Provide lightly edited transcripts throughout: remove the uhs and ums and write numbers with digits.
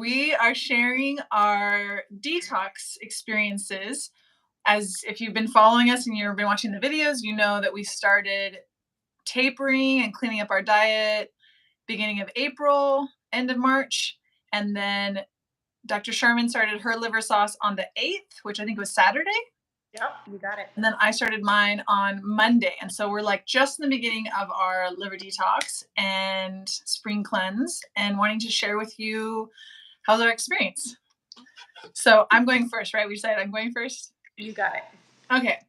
we are sharing our detox experiences. As if you've been following us and you've been watching the videos, you know that we started tapering and cleaning up our diet beginning of April, end of March. And then Dr. Sharman started her liver sauce on the 8th, which I think was Saturday. Yep, you got it. And then I started mine on Monday. And so we're like just in the beginning of our liver detox and spring cleanse and wanting to share with you how's our experience. So I'm going first, right? We decided I'm going first. You got it. Okay.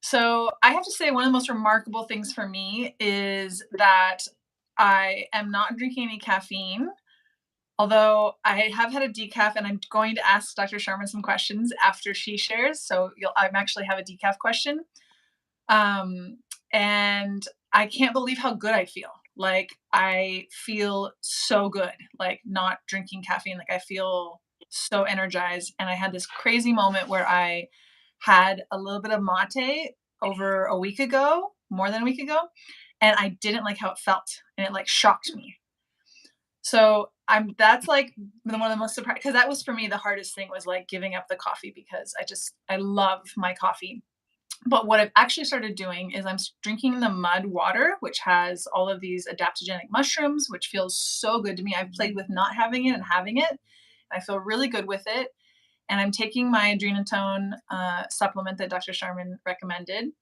So I have to say one of the most remarkable things for me is that I am not drinking any caffeine. Although I have had a decaf, and I'm going to ask Dr. Sharman some questions after she shares. So I actually have a decaf question. And I can't believe how good I feel. Like I feel so good, like not drinking caffeine. Like I feel so energized. And I had this crazy moment where I had a little bit of mate over a week ago, more than a week ago, and I didn't like how it felt, and it like shocked me. So that's like one of the most surprised, because that was for me the hardest thing was like giving up the coffee, because I love my coffee. But what I've actually started doing is I'm drinking the mud water, which has all of these adaptogenic mushrooms, which feels so good to me. I've played with not having it and having it. I feel really good with it. And I'm taking my Adrenatone supplement that Dr. Sharman recommended.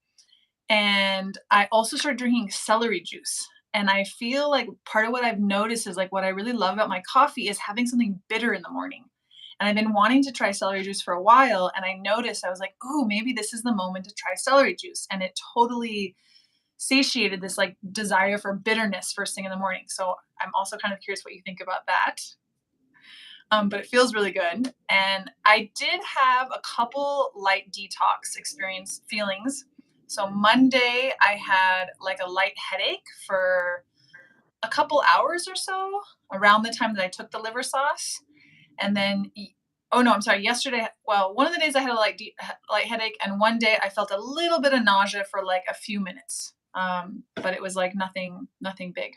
And I also started drinking celery juice. And I feel like part of what I've noticed is like what I really love about my coffee is having something bitter in the morning. And I've been wanting to try celery juice for a while. And I noticed, I was like, oh, maybe this is the moment to try celery juice. And it totally satiated this like desire for bitterness first thing in the morning. So I'm also kind of curious what you think about that. But it feels really good. And I did have a couple light detox experience feelings. So Monday, I had like a light headache for a couple hours or so around the time that I took the liver sauce. And then, oh no, I'm sorry. Yesterday, well, one of the days I had a light headache, and one day I felt a little bit of nausea for like a few minutes. But it was like nothing big.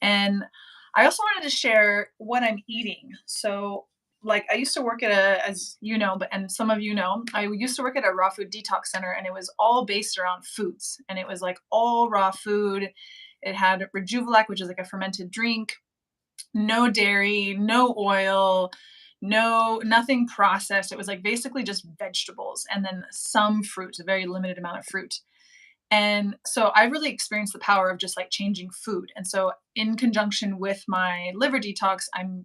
And I also wanted to share what I'm eating. So, like, I used to work at as you know, and some of you know, I used to work at a raw food detox center, and it was all based around foods. And it was like all raw food. It had Rejuvelac, which is like a fermented drink, no dairy, no oil, nothing processed. It was like basically just vegetables and then some fruit, a very limited amount of fruit. And so I really experienced the power of just like changing food. And so in conjunction with my liver detox, I'm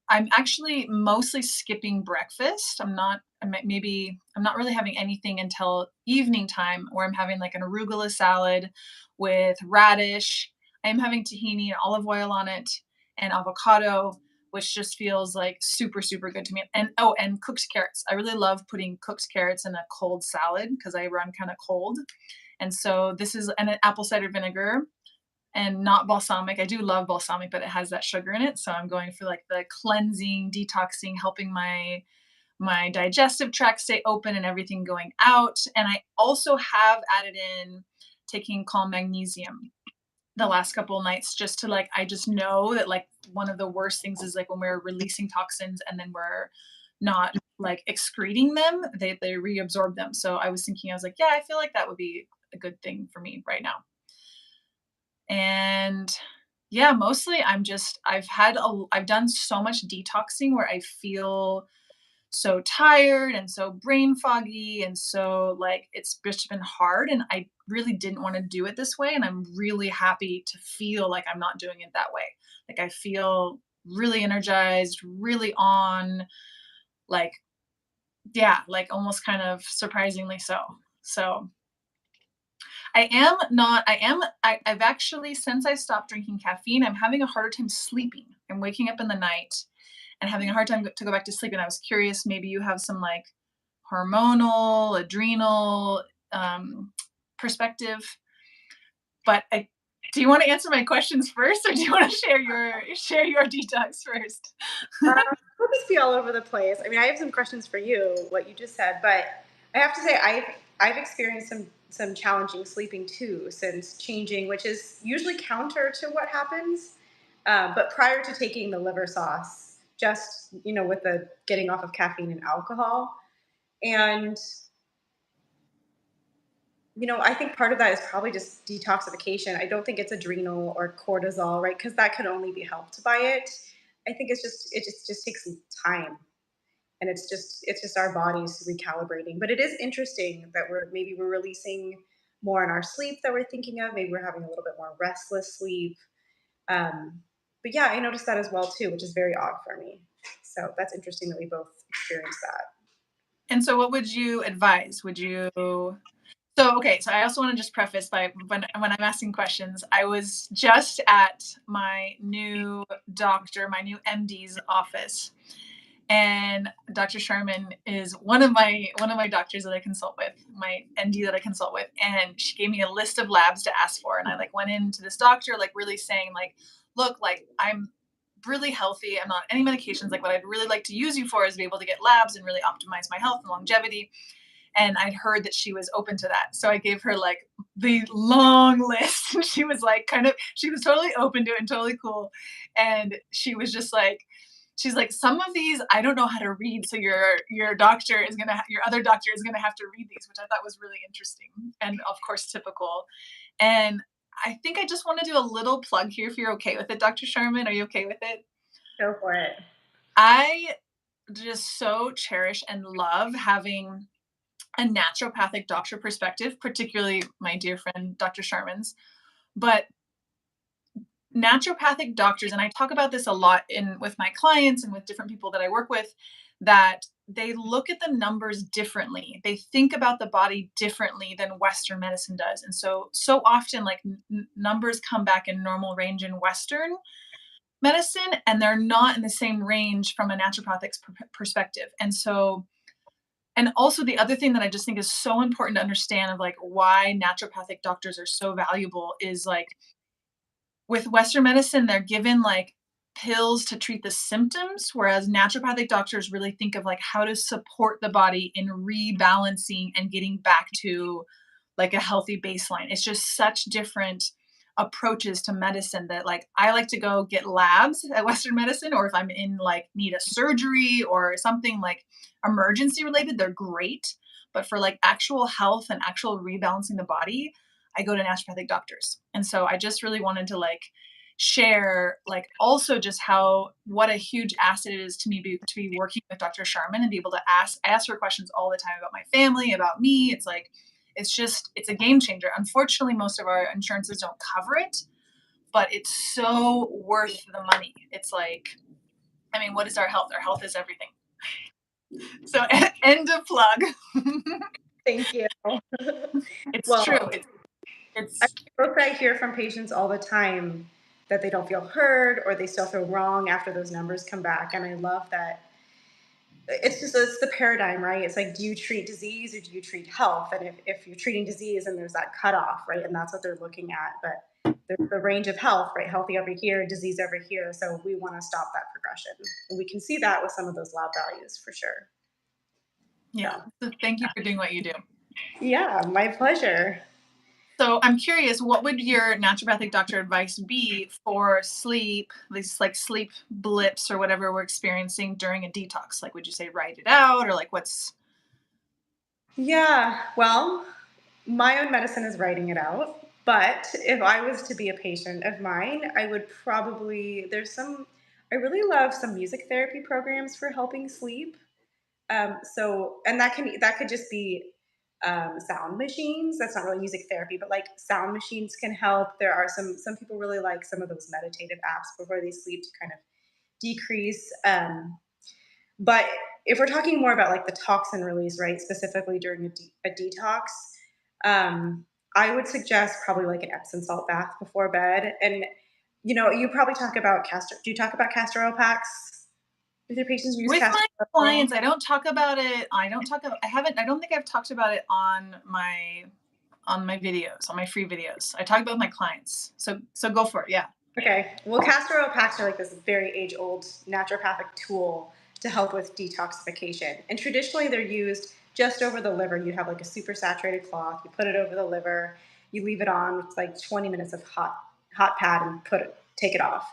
actually mostly skipping breakfast. I'm not really having anything until evening time, where I'm having like an arugula salad with radish. I'm having tahini and olive oil on it and avocado, which just feels like super, super good to me. And and cooked carrots. I really love putting cooked carrots in a cold salad because I run kind of cold. And so this is an apple cider vinegar and not balsamic. I do love balsamic, but it has that sugar in it. So I'm going for like the cleansing, detoxing, helping my digestive tract stay open and everything going out. And I also have added in taking calm magnesium the last couple of nights, just to like, I just know that like one of the worst things is like when we're releasing toxins and then we're not like excreting them, they reabsorb them. So I was thinking, I was like, yeah, I feel like that would be a good thing for me right now. And yeah, mostly I've done so much detoxing where I feel so tired and so brain foggy, and so like it's just been hard, and I really didn't want to do it this way, and I'm really happy to feel like I'm not doing it that way. Like I feel really energized, really on, like, yeah, like almost kind of surprisingly so. So I've actually, since I stopped drinking caffeine, I'm having a harder time sleeping. I'm waking up in the night and having a hard time to go back to sleep. And I was curious, maybe you have some like hormonal, adrenal perspective. But do you want to answer my questions first, or do you want to share your detox first? We'll just be all over the place. I mean, I have some questions for you, what you just said, but I have to say I've experienced some challenging sleeping too since changing, which is usually counter to what happens. But prior to taking the liver sauce, just, with the getting off of caffeine and alcohol. And, I think part of that is probably just detoxification. I don't think it's adrenal or cortisol, right? Because that can only be helped by it. I think it just takes some time, and it's just our bodies recalibrating. But it is interesting that we're releasing more in our sleep that we're thinking of. Maybe we're having a little bit more restless sleep. But yeah, I noticed that as well too, which is very odd for me. So that's interesting that we both experienced that. And so what would you advise? Would you So okay, so I also want to just preface by when I'm asking questions, I was just at my new doctor, my new MD's office, and Dr. Sharman is one of my doctors that I consult with, my ND that I consult with, and she gave me a list of labs to ask for, and I like went into this doctor like really saying like, look, like I'm really healthy, I'm not on any medications, like what I'd really like to use you for is be able to get labs and really optimize my health and longevity, and I'd heard that she was open to that. So I gave her like the long list and she was like she was totally open to it and totally cool. And she was just like, she's like, some of these I don't know how to read. So your other doctor is gonna have to read these, which I thought was really interesting. And of course typical. And I think I just want to do a little plug here if you're okay with it, Dr. Sharman. Are you okay with it? Go for it. I just so cherish and love having a naturopathic doctor perspective, particularly my dear friend Dr. Sharman's. But naturopathic doctors, and I talk about this a lot in with my clients and with different people that I work with, that they look at the numbers differently. They think about the body differently than Western medicine does. And so often like numbers come back in normal range in Western medicine and they're not in the same range from a naturopathic perspective. And also the other thing that I just think is so important to understand of like why naturopathic doctors are so valuable is like with Western medicine, they're given like pills to treat the symptoms, whereas naturopathic doctors really think of like how to support the body in rebalancing and getting back to like a healthy baseline. It's just such different approaches to medicine that like I like to go get labs at Western medicine, or if I'm in like need a surgery or something like emergency related, they're great. But for like actual health and actual rebalancing the body, I go to naturopathic doctors. And so I just really wanted to like share like also just how what a huge asset it is to me to be working with Dr. Sharman and be able to ask her questions all the time about my family, about me. It's like it's a game changer. Unfortunately, most of our insurances don't cover it, but it's so worth the money. It's like, I mean, what is our health? Our health is everything. So end of plug. Thank you. It's true. Well, I It's both I hear from patients all the time that they don't feel heard or they still feel wrong after those numbers come back. And I love that it's the paradigm, right? It's like, do you treat disease or do you treat health? And if you're treating disease and there's that cutoff, right? And that's what they're looking at. But there's the range of health, right? Healthy over here, disease over here. So we want to stop that progression. And we can see that with some of those lab values for sure. yeah. So So thank you for doing what you do. yeah, my pleasure. So I'm curious, what would your naturopathic doctor advice be for sleep, these like sleep blips or whatever we're experiencing during a detox? Like, would you say write it out or like what's Yeah, well, my own medicine is writing it out. But if I was to be a patient of mine, I would probably, I really love some music therapy programs for helping sleep. And that could just be sound machines. That's not really music therapy, but like sound machines can help. There are some people really like some of those meditative apps before they sleep to kind of decrease. But if we're talking more about like the toxin release, right, specifically during a detox, um, I would suggest probably like an Epsom salt bath before bed. And you probably talk about castor. Do you talk about castor oil packs with your patients? You use with castor my oil? clients? I don't talk about it. I don't think I've talked about it on my videos, on my free videos. I talk about my clients. So go for it. Yeah. Okay. Well, castor oil packs are like this very age-old naturopathic tool to help with detoxification. And traditionally, they're used just over the liver. You have like a super saturated cloth. You put it over the liver. You leave it on. It's like 20 minutes of hot pad and take it off.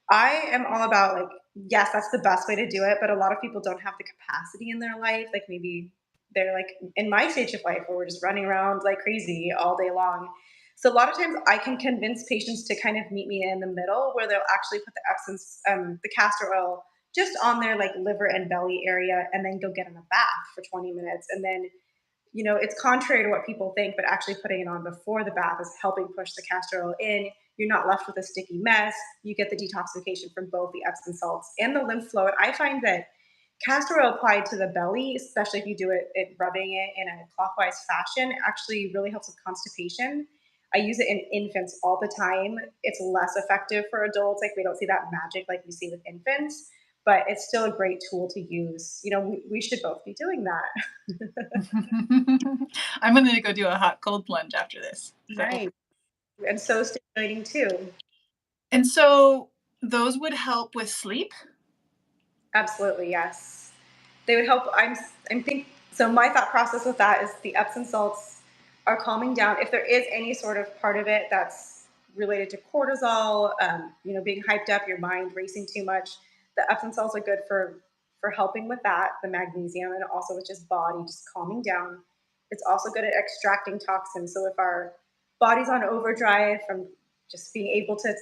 I am all about like, yes, that's the best way to do it, but a lot of people don't have the capacity in their life. Like maybe they're like in my stage of life where we're just running around like crazy all day long. So a lot of times I can convince patients to kind of meet me in the middle where they'll actually put the essence, the castor oil just on their like liver and belly area and then go get in a bath for 20 minutes. And then it's contrary to what people think, but actually putting it on before the bath is helping push the castor oil in. You're not left with a sticky mess. You get the detoxification from both the Epsom salts and the lymph flow. And I find that castor oil applied to the belly, especially if you do it rubbing it in a clockwise fashion, actually really helps with constipation. I use it in infants all the time. It's less effective for adults. Like we don't see that magic like we see with infants, but it's still a great tool to use. We should both be doing that. I'm gonna go do a hot cold plunge after this. So, Nice. And so stimulating too. and so those would help with sleep. Absolutely, yes. They would help. I'm think so. My thought process with that is the Epsom salts are calming down. If there is any sort of part of it that's related to cortisol, being hyped up, your mind racing too much, the Epsom salts are good for helping with that. The magnesium and also with just body just calming down. It's also good at extracting toxins. So if our body's on overdrive from just being able to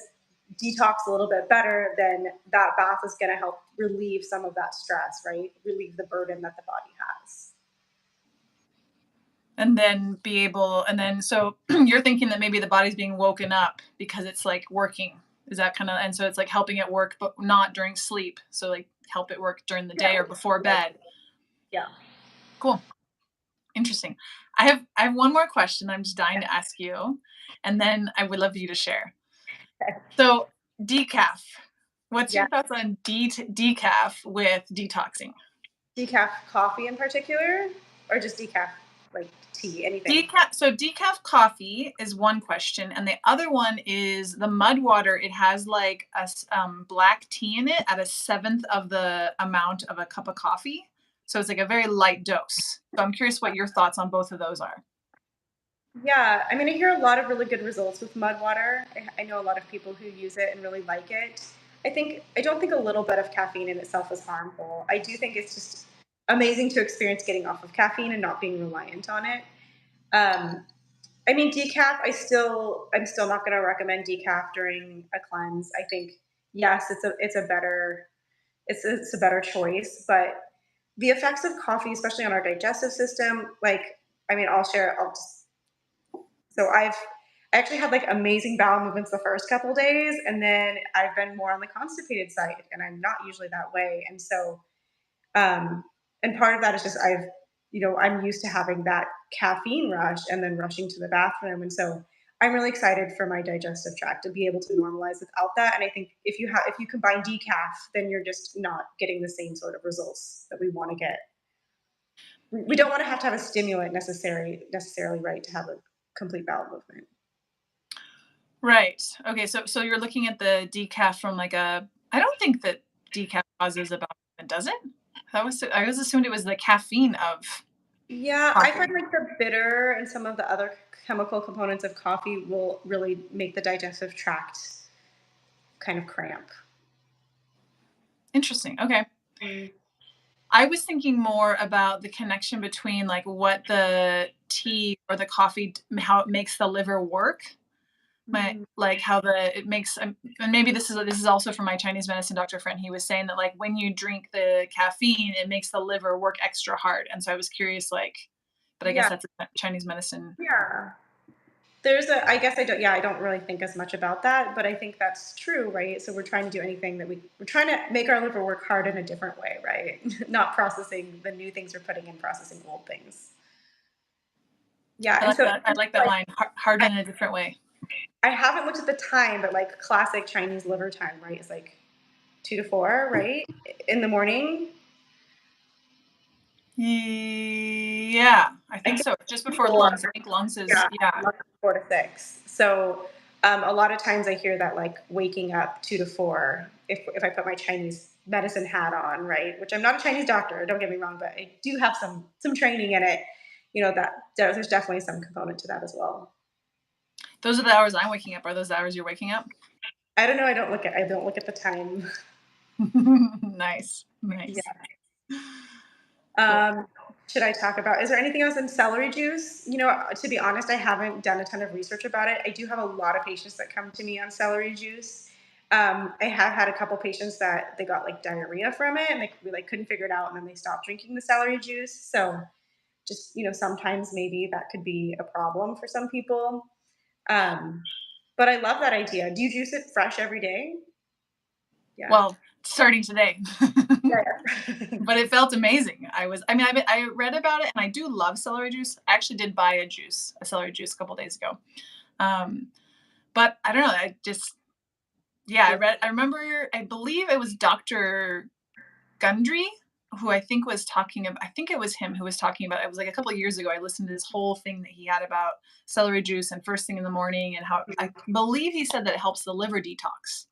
detox a little bit better, then that bath is going to help relieve some of that stress, right? Relieve the burden that the body has. And then be able, and then so you're thinking that maybe the body's being woken up because it's like working. Is that kind of, and so it's like helping it work, but not during sleep. So like help it work during the Yeah. day or before Like, bed. yeah. Cool. Interesting. I have one more question I'm just dying to ask you, and then I would love you to share. So decaf. What's Yeah. your thoughts on decaf with detoxing? Decaf coffee in particular, or just decaf, like tea, anything. Decaf coffee is one question, and the other one is the mud water. It has like black tea in it at a seventh of the amount of a cup of coffee, so it's like a very light dose. So I'm curious what your thoughts on both of those are. Yeah, I mean, I hear a lot of really good results with mud water. I know a lot of people who use it and really like it. I don't think a little bit of caffeine in itself is harmful. I do think it's just amazing to experience getting off of caffeine and not being reliant on it. Um, I mean, decaf. I'm still not going to recommend decaf during a cleanse. I think yes, it's a better choice, but the effects of coffee, especially on our digestive system, like I mean, I'll share. I actually had like amazing bowel movements the first couple days, and then I've been more on the constipated side, and I'm not usually that way. Um, and part of that is just I'm used to having that caffeine rush and then rushing to the bathroom, and so I'm really excited for my digestive tract to be able to normalize without that. And I think if you combine decaf, then you're just not getting the same sort of results that we want to get. We don't want to have a stimulant necessarily right to have a complete bowel movement. Right. Okay. So you're looking at the decaf from like a. I don't think that decaf causes a bowel movement, does it? I always assumed it was the caffeine of Yeah, I find coffee. like the bitter and some of the other chemical components of coffee will really make the digestive tract kind of cramp. Interesting. Okay. Mm, I was thinking more about the connection between like what the tea or the coffee, how it makes the liver work. My mm. like how the it makes, and maybe this is also from my Chinese medicine doctor friend. He was saying that like when you drink the caffeine, it makes the liver work extra hard. And so I was curious, like, but I guess Yeah, that's a Chinese medicine. yeah. I guess I don't really think as much about that, but I think that's true, right? So we're trying to do anything we're trying to make our liver work hard in a different way, right? Not processing the new things we're putting in, processing old things. Yeah, I and like so that. I like that like line. Hard in a different way. I haven't looked at the time, but like classic Chinese liver time, right? Is like 2 to 4, right? In the morning. Yeah, I I think think so. Just before four. lungs. I think lungs is Yeah, yeah. lunch 4 to 6. So a lot of times I hear that like waking up 2 to 4. If I put my Chinese medicine hat on, right? Which I'm not a Chinese doctor. Don't get me wrong, but I do have some training in it. That there's definitely some component to that as well. Those are the hours I'm waking up. Are those the hours you're waking up? I don't know. I don't look at the time. Nice, nice. Yeah. Cool. Um, should I talk about? Is there anything else in celery juice? You know, to be honest, I haven't done a ton of research about it. I do have a lot of patients that come to me on celery juice. I have had a couple patients that they got like diarrhea from it, and we like couldn't figure it out, and then they stopped drinking the celery juice. So just sometimes maybe that could be a problem for some people. Um, but I love that idea. Do you juice it fresh every day? Yeah. Well, starting today. Yeah. But it felt amazing. I read about it and I do love celery juice. I actually did buy a celery juice a couple days ago. Um, but I don't know. Yeah, Yeah. I remember, I believe it was Dr. Gundry who I think was talking about, I think it was him who was talking about, it was like a couple of years ago. I listened to this whole thing that he had about celery juice and first thing in the morning and how I believe he said that it helps the liver detox.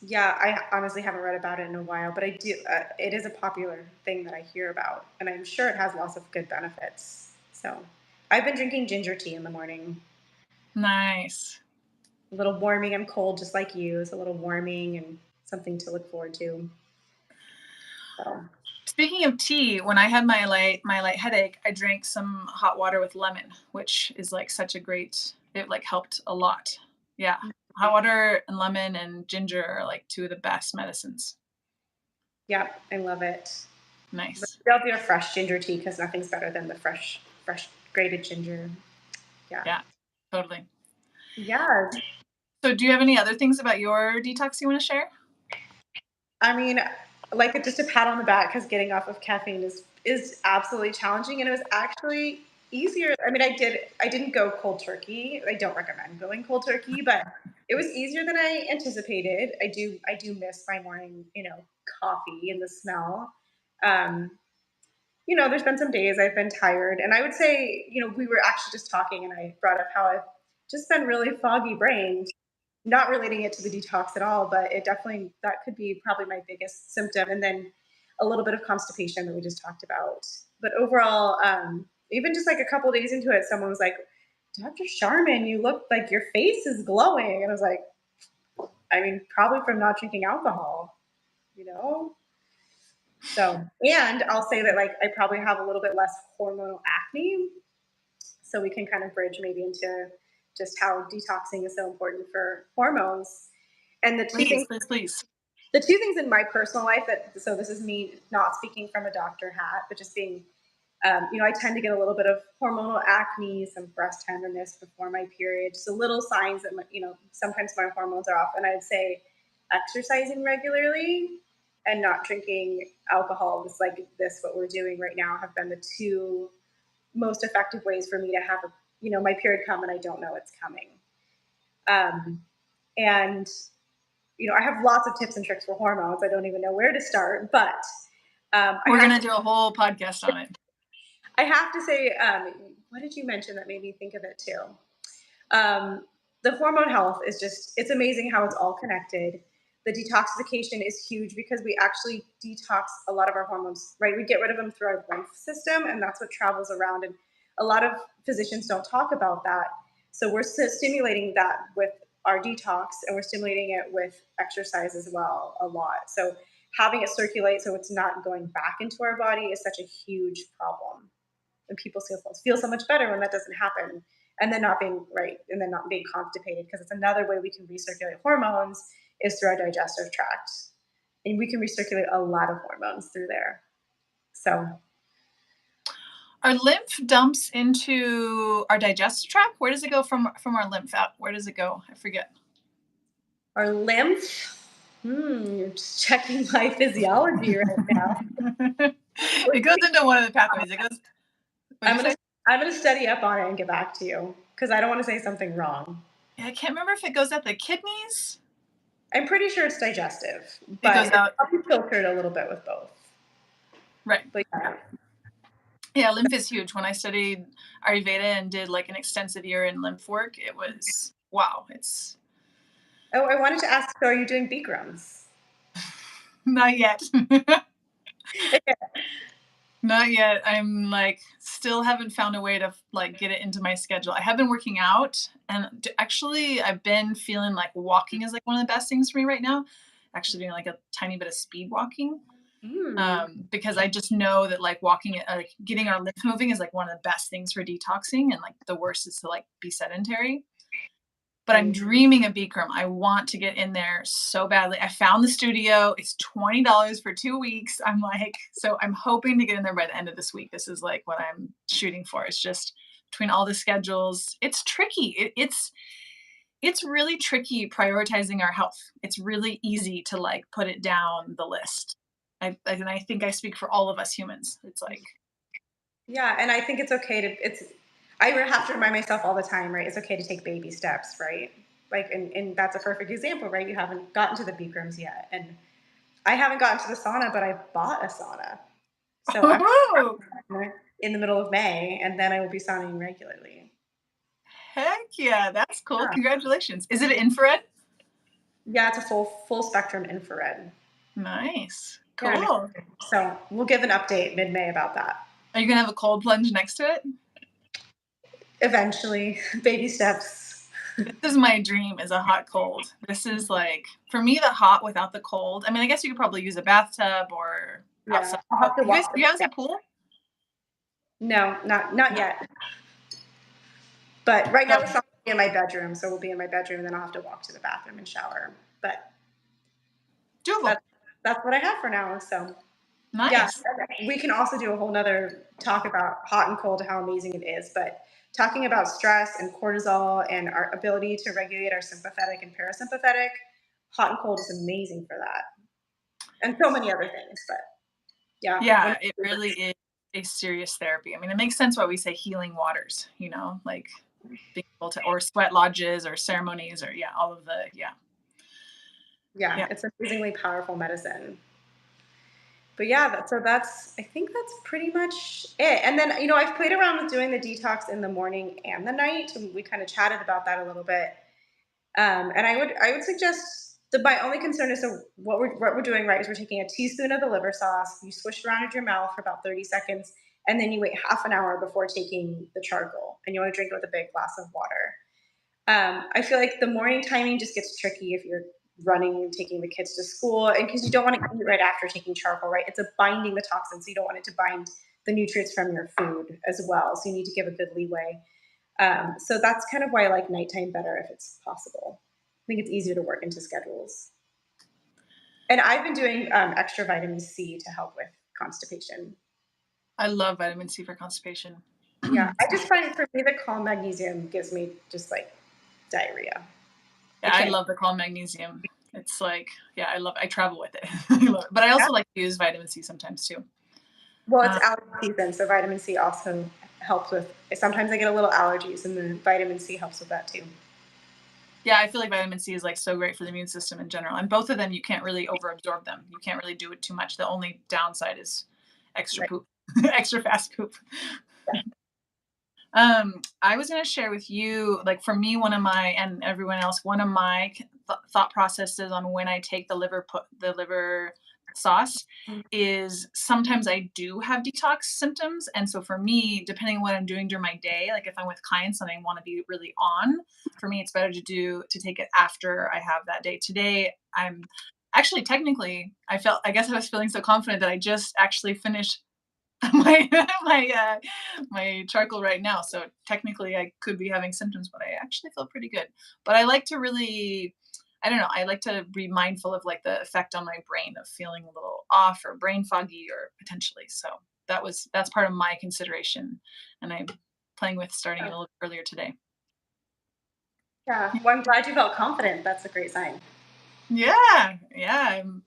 Yeah, I honestly haven't read about it in a while, but I do. It is a popular thing that I hear about, and I'm sure it has lots of good benefits. So, I've been drinking ginger tea in the morning. Nice. A little warming. I'm cold, just like you. It's a little warming and something to look forward to. So, Speaking of tea, when I had my light headache, I drank some hot water with lemon, which is like such a great, it like helped a lot. Yeah. Hot water and lemon and ginger are like two of the best medicines. yeah, I love it. But Nice. I'll do a fresh ginger tea because nothing's better than the fresh grated ginger. Yeah, Yeah, totally. yeah. So do you have any other things about your detox you want to share? I mean, like just a pat on the back because getting off of caffeine is absolutely challenging, and it was actually easier. I mean, I didn't go cold turkey. I don't recommend going cold turkey, but it was easier than I anticipated. I do miss my morning, coffee and the smell. Um, there's been some days I've been tired, and I would say, we were actually just talking, and I brought up how I've just been really foggy brained, not relating it to the detox at all, but it definitely that could be probably my biggest symptom, and then a little bit of constipation that we just talked about. But overall, even just like a couple days into it, someone was like, "Dr. Sharman, you look like your face is glowing," and I was like, "I mean, probably from not drinking alcohol, you know." So, and I'll say that like I probably have a little bit less hormonal acne, so we can kind of bridge maybe into just how detoxing is so important for hormones. And Please, please, please. the two things in my personal life that, so this is me not speaking from a doctor hat, but just being, I tend to get a little bit of hormonal acne, some breast tenderness before my period, just a little signs that, sometimes my hormones are off. And I'd say exercising regularly and not drinking alcohol, just like this, what we're doing right now, have been the two most effective ways for me to have my period come and I don't know it's coming. Um, and I have lots of tips and tricks for hormones. I don't even know where to start, but We're going to do a whole podcast on it. I have to say, what did you mention that made me think of it too? Um, the hormone health is it's amazing how it's all connected. The detoxification is huge because we actually detox a lot of our hormones, right? We get rid of them through our lymph system, and that's what travels around. And a lot of physicians don't talk about that. So we're stimulating that with our detox, and we're stimulating it with exercise as well a lot. So having it circulate so it's not going back into our body is such a huge problem, and people feel so much better when that doesn't happen, and then not being right, and then not being constipated, because it's another way we can recirculate hormones is through our digestive tract, and we can recirculate a lot of hormones through there. So Our lymph dumps into our digestive tract. Where does it go from our lymph out? Where does it go? I forget. our lymph, you're just checking my physiology right now. It goes into one of the pathways. It goes. What'd i'm you gonna say? I'm gonna study up on it and get back to you because I don't want to say something wrong. Yeah, I can't remember if it goes at the kidneys. I'm pretty sure it's digestive, It goes but it's out. probably filtered a little bit with both. Right. But yeah. Yeah, lymph is huge. When I studied Ayurveda and did like an extensive year in lymph work, it was wow. It's Oh, I wanted to ask, so are you doing Bikrams? not yet. Not yet. I'm like still haven't found a way to like get it into my schedule. I have been working out and actually I've been feeling like walking is like one of the best things for me right now. Actually doing like a tiny bit of speed walking. Mm. Because I just know that like walking, like getting our lymph moving is like one of the best things for detoxing, and like the worst is to like be sedentary. But I'm Right. dreaming of Bikram. I want to get in there so badly. I found the studio. It's $20 for 2 weeks. I'm like, so I'm hoping to get in there by the end of this week. This is like what I'm shooting for. It's just between all the schedules. It's tricky. It's really tricky prioritizing our health. It's really easy to like put it down the list. And I think I speak for all of us humans. It's like, Yeah, and I think it's okay to I have to remind myself all the time, right? It's okay to take baby steps, right? Like, and that's a perfect example, right? You haven't gotten to the Bikrams yet, and I haven't gotten to the sauna, but I bought a sauna, so I'm oh, in the middle of May, and then I will be sauning regularly. heck yeah, that's cool. Yeah, Congratulations. Is it infrared? yeah, it's a full spectrum infrared. Nice. Yeah, I'm Cool. excited. So we'll give an update mid May about that. Are you gonna have a cold plunge next to it? Eventually, baby steps. This is my dream is a hot cold. This is like for me the hot without the cold. I mean, I guess you could probably use a bathtub or Yeah, outside. I'll Oh, have to walk. you guys Yeah. have a pool? No, not No. yet. But right now Oh, we're still in my bedroom, so we'll be in my bedroom, and then I'll have to walk to the bathroom and shower. But doable. that's that's what I have for now. So yeah, Nice. we can also do a whole nother talk about hot and cold, how amazing it is. But talking about stress and cortisol and our ability to regulate our sympathetic and parasympathetic, hot and cold is amazing for that, and so many other things. But yeah, one Yeah, of it my really favorites. is a serious therapy. I mean, it makes sense why we say healing waters, like being able to, or sweat lodges or ceremonies or yeah, all of the, yeah. Yeah, Yeah. it's amazingly powerful medicine. But yeah, that's I think that's pretty much it. And then I've played around with doing the detox in the morning and the night, and we kind of chatted about that a little bit. And I would suggest my only concern is, so what we're doing right is we're taking a teaspoon of the liver sauce, you swish it around in your mouth for about 30 seconds, and then you wait half an hour before taking the charcoal, and you want to drink it with a big glass of water. I feel like the morning timing just gets tricky if you're running and taking the kids to school, and because you don't want to eat right after taking charcoal, right? It's a binding the toxins, so you don't want it to bind the nutrients from your food as well. So you need to give a good leeway. So that's kind of why I like nighttime better if it's possible. I think it's easier to work into schedules. And I've been doing extra vitamin C to help with constipation. I love vitamin C for constipation. Yeah, I just find for me the calm magnesium gives me just like diarrhea. I Yeah, I can't. love the calm magnesium. It's like, yeah, I travel with it. I love it. But I Yeah. also like to use vitamin C sometimes too. Well, it's Uh, allergy season, so vitamin C also helps with. Sometimes I get a little allergies, and the vitamin C helps with that too. yeah, I feel like vitamin C is like so great for the immune system in general. And both of them, you can't really overabsorb them. You can't really do it too much. The only downside is extra Right. poop, extra fast poop. I was going to share with you, like for me, one of my and everyone else, one of my thought processes on when I take the liver sauce is sometimes I do have detox symptoms, and so for me, depending on what I'm doing during my day, like if I'm with clients and I want to be really on, for me, it's better to take it after I have that day. Today, I'm actually technically, I guess I was feeling so confident that I just actually finished my my charcoal right now. So technically, I could be having symptoms, but I actually feel pretty good. But I like to really, I don't know, I like to be mindful of like the effect on my brain of feeling a little off or brain foggy or potentially. So that's part of my consideration, and I'm playing with starting it a little earlier today. Yeah. Well, I'm glad you felt confident. That's a great sign. Yeah, yeah, I'm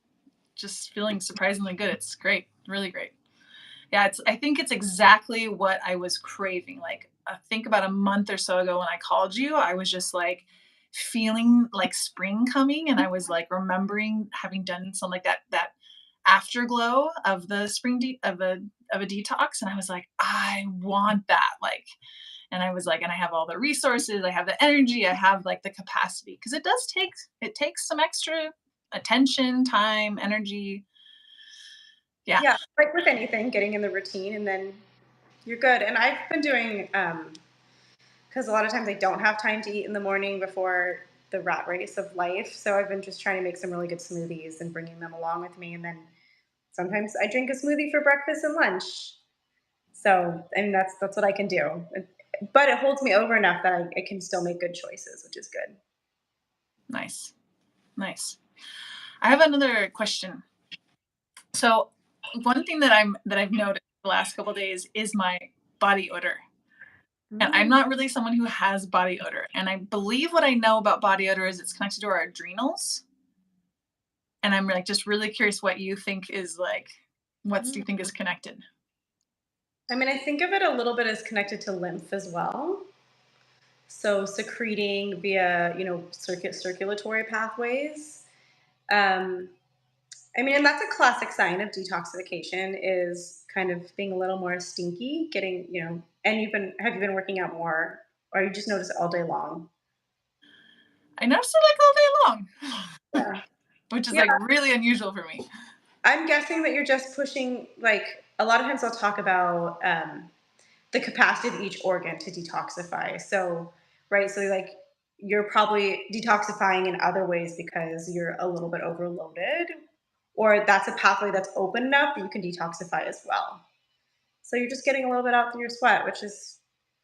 just feeling surprisingly good. It's great, really great. Yeah, I think it's exactly what I was craving. Like, I think about a month or so ago when I called you, I was just like feeling like spring coming, and I was like remembering having done something like that afterglow of the of a detox, and I was like, I want that. Like, and I was like, and I have all the resources, I have the energy, I have like the capacity because it takes some extra attention, time, energy. Yeah, Yeah, like with anything, getting in the routine and then you're good. And I've been doing, because a lot of times I don't have time to eat in the morning before the rat race of life. So I've been just trying to make some really good smoothies and bringing them along with me. And then sometimes I drink a smoothie for breakfast and lunch. So, and that's what I can do. But it holds me over enough that I can still make good choices, which is good. nice, nice. I have another question. So one thing that I've noticed the last couple of days is my body odor. And I'm Mm. not really someone who has body odor. And I believe what I know about body odor is it's connected to our adrenals. And I'm like just really curious what you think is like what do you think is Mm. connected? I mean, I think of it a little bit as connected to lymph as well. So secreting via, circulatory pathways. Um, I mean, and that's a classic sign of detoxification is kind of being a little more stinky, getting, and have you been working out more or you just notice it all day long? I noticed it like all day long, Yeah. which is Yeah. like really unusual for me. I'm guessing that you're just pushing, like, a lot of times I'll talk about the capacity of each organ to detoxify. So, right, so like you're probably detoxifying in other ways because you're a little bit overloaded, or that's a pathway that's open enough that you can detoxify as well. So you're just getting a little bit out through your sweat, which is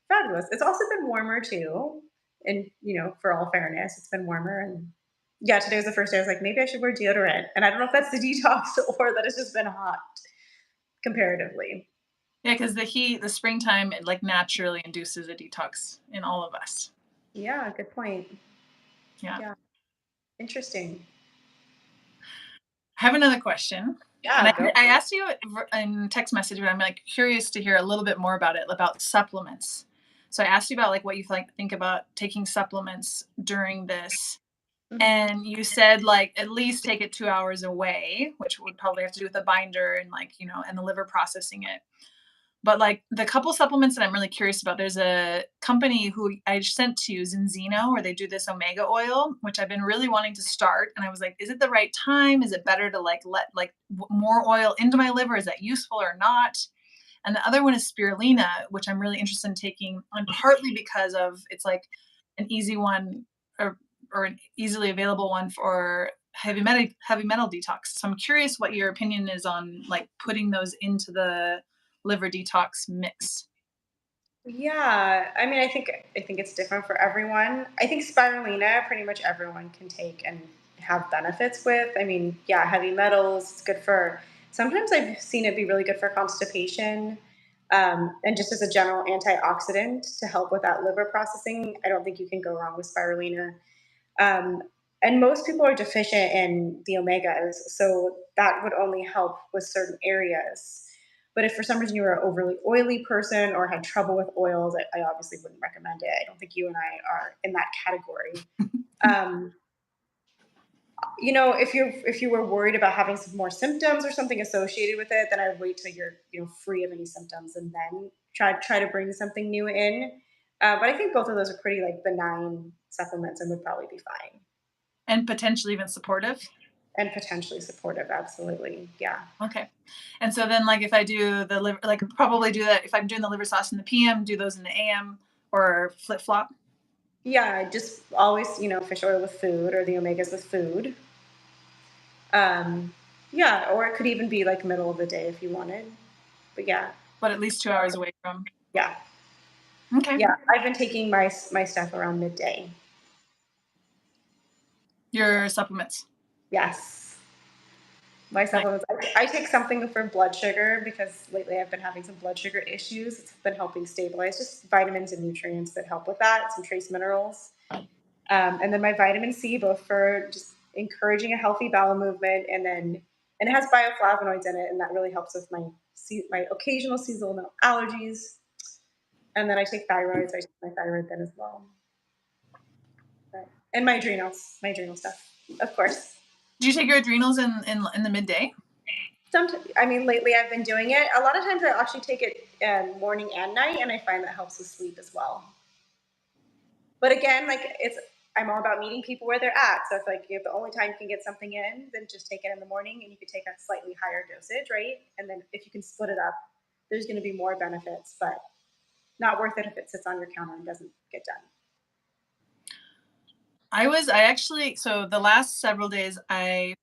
fabulous. It's also been warmer too. And, for all fairness, it's been warmer. And yeah, today was the first day I was like, maybe I should wear deodorant. And I don't know if that's the detox or that it's just been hot comparatively. Yeah, because the heat, the springtime, it like naturally induces a detox in all of us. Yeah, good point. Yeah. Yeah, interesting. I have another question. And Yeah, go I for it. asked you in text message, but I'm like curious to hear a little bit more about it, about supplements. So I asked you about like what you think about taking supplements during this. Mhm. And you said like at least take it 2 hours away, which would probably have to do with the binder and like, and the liver processing it. But like the couple supplements that I'm really curious about, there's a company who I sent to you, Zinzino, where they do this omega oil, which I've been really wanting to start. And I was like, is it the right time? Is it better to like let like more oil into my liver? Is that useful or not? And the other one is spirulina, which I'm really interested in taking, and partly because of it's like an easy one or an easily available one for heavy metal detox. So I'm curious what your opinion is on like putting those into the liver detox mix. Yeah, I mean, I think it's different for everyone. I think spirulina, pretty much everyone can take and have benefits with. I mean, yeah, heavy metals, it's good for. Sometimes I've seen it be really good for constipation, and just as a general antioxidant to help with that liver processing. I don't think you can go wrong with spirulina. Um, and most people are deficient in the omegas, so that would only help with certain areas. But if for some reason you were an overly oily person or had trouble with oils, I obviously wouldn't recommend it. I don't think you and I are in that category. Um, if you were worried about having some more symptoms or something associated with it, then I'd wait till you're free of any symptoms and then try to bring something new in. But I think both of those are pretty like benign supplements and would probably be fine. And potentially even supportive. And potentially supportive, absolutely. Yeah. Okay. And so then like if I do the liver, like probably do that if I'm doing the liver sauce in the PM, do those in the AM or flip flop. Yeah, just always, fish oil with food or the omegas with food. Um, yeah, or it could even be like middle of the day if you wanted. But yeah, But at least 2 hours away from. yeah, Okay. yeah. I've been taking my stuff around midday. Your supplements. Yes, my Nice. supplements. I take something for blood sugar because lately I've been having some blood sugar issues. It's been helping stabilize just vitamins and nutrients that help with that. Some trace minerals. And then my vitamin C, both for just encouraging a healthy bowel movement, and it has bioflavonoids in it, and that really helps with my occasional seasonal allergies. And then I take thyroids. I take my thyroid then as well, and my adrenal stuff, of course. Do you take your adrenals in the midday? I mean, lately I've been doing it. A lot of times I actually take it morning and night, and I find that helps with sleep as well. But again, like I'm all about meeting people where they're at. So if the only time you can get something in, then just take it in the morning and you could take a slightly higher dosage, right? And then if you can split it up, there's going to be more benefits, but not worth it if it sits on your counter and doesn't get done. I actually, so the last several days, I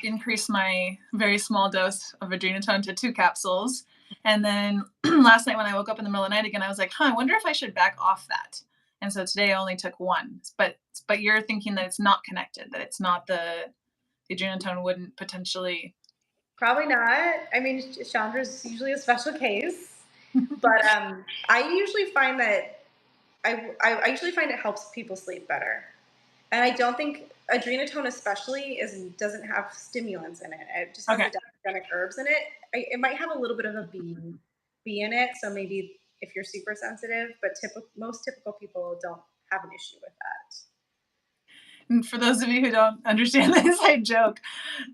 increased my very small dose of adrenatone to 2 capsules. And then last night when I woke up in the middle of the night again, I was like, huh, I wonder if I should back off that. And so today I only took one. But you're thinking that it's not connected, that it's not the adrenatone wouldn't potentially. Probably not. I mean, Chandra's usually a special case, but I usually find that I usually find it helps people sleep better. And I don't think adrenatone especially is doesn't have stimulants in it. It just has Okay. adaptogenic herbs in it. It might have a little bit of a bee in it, so maybe if you're super sensitive, but most typical people don't have an issue with that. And for those of you who don't understand the inside joke,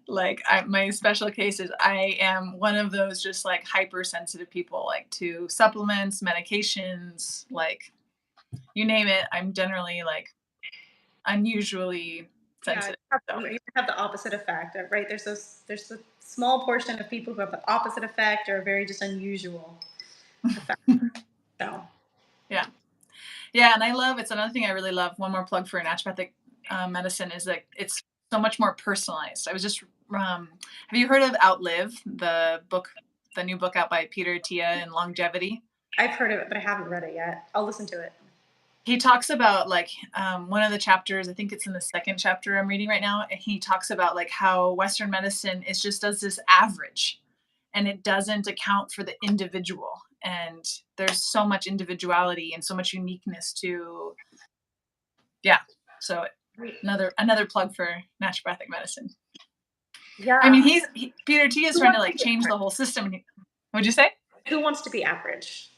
like my special case is I am one of those just like hypersensitive people, like to supplements, medications, like you name it. I'm generally like unusually Yeah, sensitive. So you have the opposite effect, right? There's a small portion of people who have the opposite effect or very just unusual effect. So yeah, yeah, and I love it's another thing I really love. One more plug for naturopathic medicine is that it's so much more personalized. I was just have you heard of Outlive, the book, the new book out by Peter Tia and longevity? I've heard of it, but I haven't read it yet. I'll listen to it. He talks about like one of the chapters, I think it's in the second chapter I'm reading right now, and he talks about like how Western medicine is just does this average and it doesn't account for the individual, and there's so much individuality and so much uniqueness to, yeah, so another plug for naturopathic medicine. I mean Yeah. Peter T is Who trying to wants like to be change the average? whole system. What'd you say? Who wants to be average?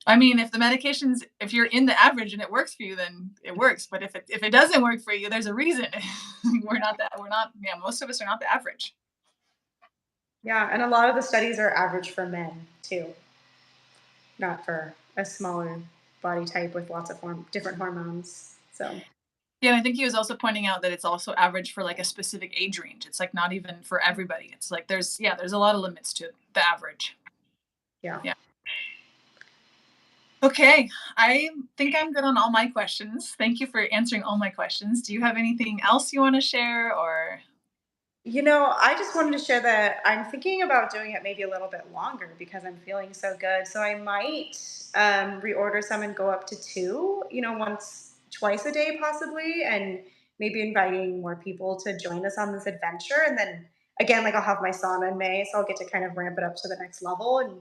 I mean, if the medications, if you're in the average and it works for you, then it works. But if it doesn't work for you, there's a reason. We're not. Yeah, most of us are not the average. Yeah, and a lot of the studies are average for men too, not for a smaller body type with lots of different hormones. So Yeah, and I think he was also pointing out that it's also average for like a specific age range. It's like not even for everybody. It's like there's a lot of limits to the average. yeah. Yeah. Okay, I think I'm good on all my questions. Thank you for answering all my questions. Do you have anything else you want to share or? I just wanted to share that I'm thinking about doing it maybe a little bit longer because I'm feeling so good. So I might reorder some and go up to two, twice a day possibly, and maybe inviting more people to join us on this adventure. And then again, like I'll have my sauna in May, so I'll get to kind of ramp it up to the next level and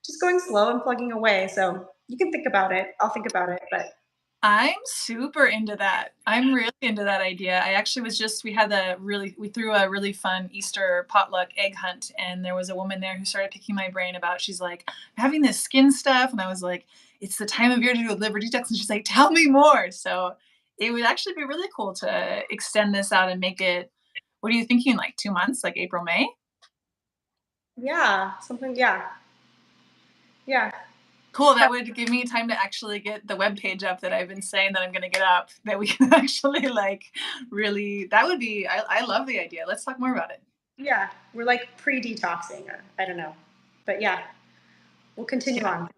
just going slow and plugging away. So you can think about it. I'll think about it, but I'm super into that. I'm really into that idea. I actually was just we threw a really fun Easter potluck egg hunt, and there was a woman there who started picking my brain about, she's like, "I'm having this skin stuff," and I was like, "It's the time of year to do a liver detox," and she's like, "Tell me more." So it would actually be really cool to extend this out and make it, what are you thinking, like 2 months, like April, May? yeah, something, yeah, yeah. Cool, that would give me time to actually get the web page up that I've been saying that I'm gonna get up, that we can actually like really, that would be, I love the idea. Let's talk more about it. Yeah, we're like pre-detoxing, or I don't know, but yeah, we'll continue Yeah. on.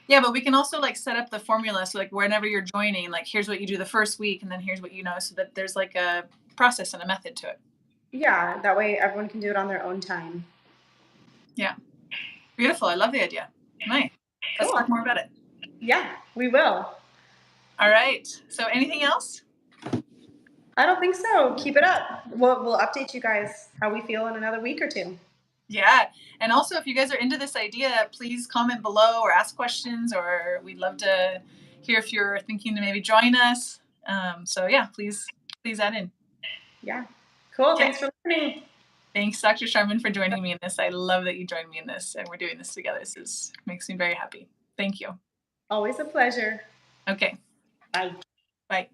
Yeah, but we can also like set up the formula. So like whenever you're joining, like here's what you do the first week and then here's what you know, so that there's like a process and a method to it. Yeah, that way everyone can do it on their own time. Yeah. Beautiful. I love the idea. Nice. Let's talk Cool. more about it. Yeah, we will. All right. So anything else? I don't think so. Keep it up. We'll update you guys how we feel in another week or two. Yeah. And also, if you guys are into this idea, please comment below or ask questions, or we'd love to hear if you're thinking to maybe join us. So yeah, please add in. Yeah. Cool. Okay. Thanks for listening. Thanks, Dr. Sharman, for joining me in this. I love that you joined me in this and we're doing this together. Makes me very happy. Thank you. Always a pleasure. Okay. Bye. Bye.